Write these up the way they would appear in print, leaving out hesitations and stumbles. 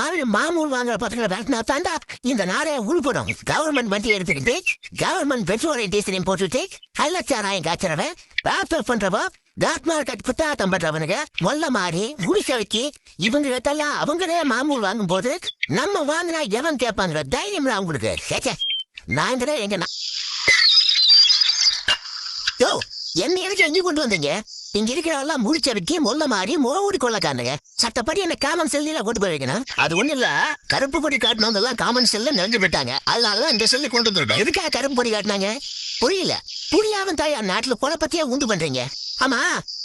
மாதிரி மாமூல் வாங்குற பசங்களை பேசினா தாண்டா இந்த நாடே உருப்படும். கவர்மெண்ட் வண்டி எடுத்துக்கிட்டு கவர்மெண்ட் பெட்ரோலை டீசலையும் போட்டுட்டு கள்ளச்சாராயம் காய்ச்சறவன் பேப்பர் பண்றவோ டாக் மார்க்கெட் புத்தாட்டம் பண்றவனுங்க மொல்ல மாறி முடிச்ச வச்சு இவங்க கிட்டலாம் அவங்களே மாமூல் வாங்கும் போது நம்ம வாங்கினா எவன் கேட்பாங்கிற தைரியம் அவங்களுக்கு. நான் எங்க என்ன எதுக்கு எங்க கொண்டு வந்தீங்க? இங்க இருக்கிறவெல்லாம் முடிச்ச வைக்க மொல்ல மாறி மோடி கொள்ளக்கானுங்க. சட்டப்படி என்ன காமன் செல்ல கொண்டு போய் வைக்கணும். அது ஒண்ணு இல்ல, கருப்பு பொடி காட்டணும் காமன் செல்ல நிறைஞ்சு போயிட்டாங்க. அதனாலதான் இந்த செல்லு கொண்டு வந்துருக்கோம். எதுக்காக கருப்பு பொடி காட்டினாங்க புரியல. புரியாம தாயா நாட்டுல குழப்பத்தையா உண்டு பண்றீங்க. ஆமா,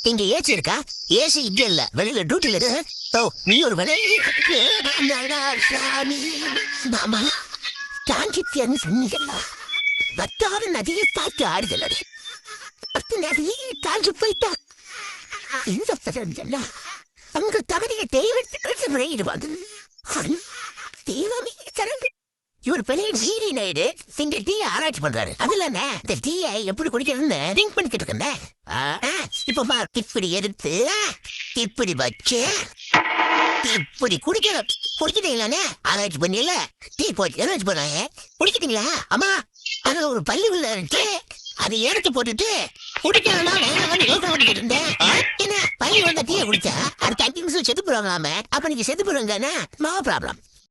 இங்க ஏசி இருக்கா? ஏசி இங்க இல்ல, வெளியில டியூட்டில இருக்கு. ஓ, நீ ஒரு தாங்கித்தியன்னு சொன்னீங்கல்ல, பத்தாறு நதியை பார்த்து ஆடுதல் தாழ்ந்து போயிட்டா அங்க தகுதியை தெய்வத்துக்கு தெய்வமே தரது. இவர் பெரிய ஜீரி நாயுடு சிங்க டீ ஆராய்ச்சி பண்றாரு. அதுல இந்த டீயை எப்படி குடிக்கிறதுன்னு திங்க் பண்ணிக்கிட்டு இருக்கேன். இப்ப இப்படி எடுத்து இப்படி வச்சு இப்படி குடிக்கணும். குடிச்சிட்டீங்களானே ஆராய்ச்சி பண்ணல டீ போச்சு ஆராய்ச்சி பண்ணாங்க. குடிச்சிட்டீங்களா? ஆமா, அதுல ஒரு பள்ளி உள்ள இருக்கு. அதை எடுத்து போட்டுட்டு குடிக்கிறதுனா யோசனை இருந்தேன். என்ன பள்ளி வந்த டீயை குடிச்சா அடுத்த 5 நிமிஷம் செத்து போடுவாங்களாம. அப்ப நீங்க செத்து போடுவாங்க. No problem.